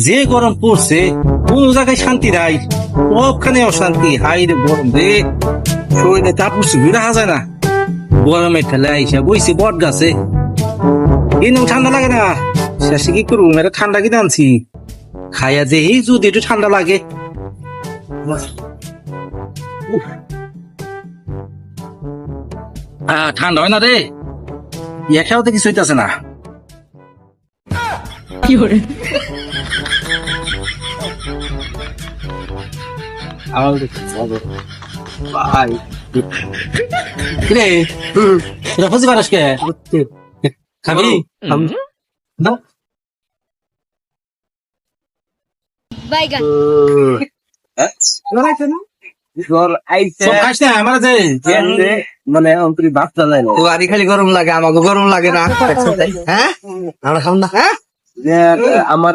যে গরম পড়ছে কোন জায়গায় শান্তি নাই, সবখানে অশান্তি। হাই রে গরম রে, শরীরে কাপড় চুপি রাখা যায় না। গরমের ঠেলে আইসা বইছি বট গাছে, কিন্তু ঠান্ডা লাগে না। শেষে কি করবো, এটা ঠান্ডা কিনে আনছি, খাইয়া যে যদি একটু ঠান্ডা লাগে। ঠান্ডা হয় না রে, একাও তো কিছু হইতেছে না। খাবি না? বাইগান মানে বাচ্চা যায় না, তো আরি খালি গরম লাগে, আমাকে গরম লাগে না। হ্যাঁ আমরা খাম না। আমার